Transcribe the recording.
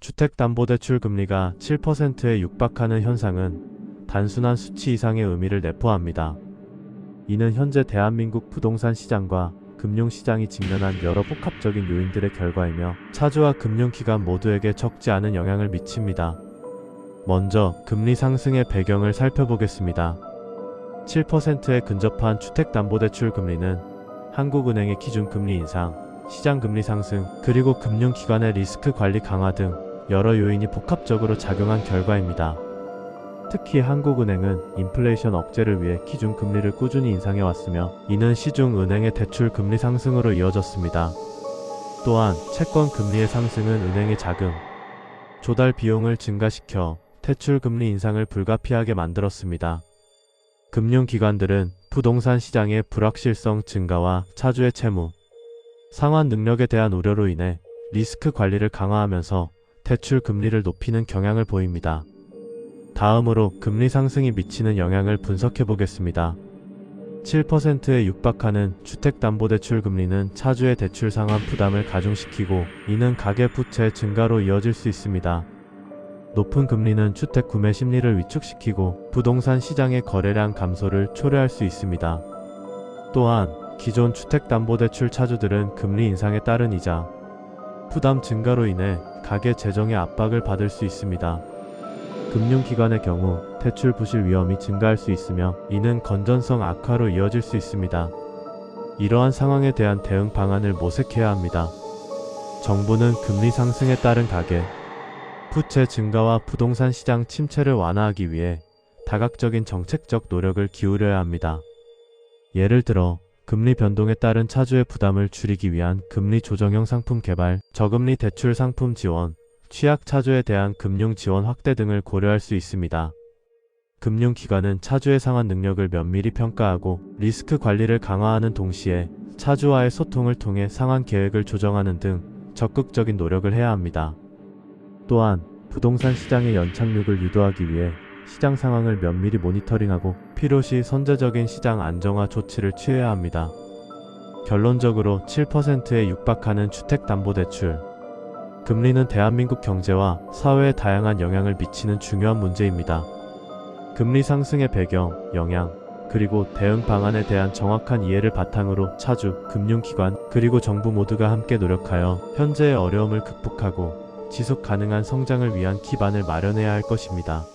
주택담보대출 금리가 7%에 육박하는 현상은 단순한 수치 이상의 의미를 내포합니다. 이는 현재 대한민국 부동산 시장과 금융시장이 직면한 여러 복합적인 요인들의 결과이며 차주와 금융기관 모두에게 적지 않은 영향을 미칩니다. 먼저 금리 상승의 배경을 살펴보겠습니다. 7%에 근접한 주택담보대출 금리는 한국은행의 기준금리 인상, 시장금리 상승, 그리고 금융기관의 리스크 관리 강화 등 여러 요인이 복합적으로 작용한 결과입니다. 특히 한국은행은 인플레이션 억제를 위해 기준금리를 꾸준히 인상해왔으며 이는 시중은행의 대출 금리 상승으로 이어졌습니다. 또한 채권금리의 상승은 은행의 자금, 조달 비용을 증가시켜 대출금리 인상을 불가피하게 만들었습니다. 금융기관들은 부동산 시장의 불확실성 증가와 차주의 채무, 상환 능력에 대한 우려로 인해 리스크 관리를 강화하면서 대출 금리를 높이는 경향을 보입니다. 다음으로 금리 상승이 미치는 영향을 분석해 보겠습니다. 7%에 육박하는 주택담보대출 금리는 차주의 대출 상환 부담을 가중시키고 이는 가계부채 증가로 이어질 수 있습니다. 높은 금리는 주택 구매 심리를 위축시키고 부동산 시장의 거래량 감소를 초래할 수 있습니다. 또한 기존 주택담보대출 차주들은 금리 인상에 따른 이자, 부담 증가로 인해 가계 재정의 압박을 받을 수 있습니다. 금융기관의 경우 대출 부실 위험이 증가할 수 있으며 이는 건전성 악화로 이어질 수 있습니다. 이러한 상황에 대한 대응 방안을 모색해야 합니다. 정부는 금리 상승에 따른 가계, 부채 증가와 부동산 시장 침체를 완화하기 위해 다각적인 정책적 노력을 기울여야 합니다. 예를 들어 금리 변동에 따른 차주의 부담을 줄이기 위한 금리 조정형 상품 개발, 저금리 대출 상품 지원, 취약 차주에 대한 금융 지원 확대 등을 고려할 수 있습니다. 금융기관은 차주의 상환 능력을 면밀히 평가하고 리스크 관리를 강화하는 동시에 차주와의 소통을 통해 상환 계획을 조정하는 등 적극적인 노력을 해야 합니다. 또한 부동산 시장의 연착륙을 유도하기 위해 시장 상황을 면밀히 모니터링하고 필요시 선제적인 시장 안정화 조치를 취해야 합니다. 결론적으로 7%에 육박하는 주택담보대출 금리는 대한민국 경제와 사회에 다양한 영향을 미치는 중요한 문제입니다. 금리 상승의 배경, 영향, 그리고 대응 방안에 대한 정확한 이해를 바탕으로 차주, 금융기관, 그리고 정부 모두가 함께 노력하여 현재의 어려움을 극복하고 지속 가능한 성장을 위한 기반을 마련해야 할 것입니다.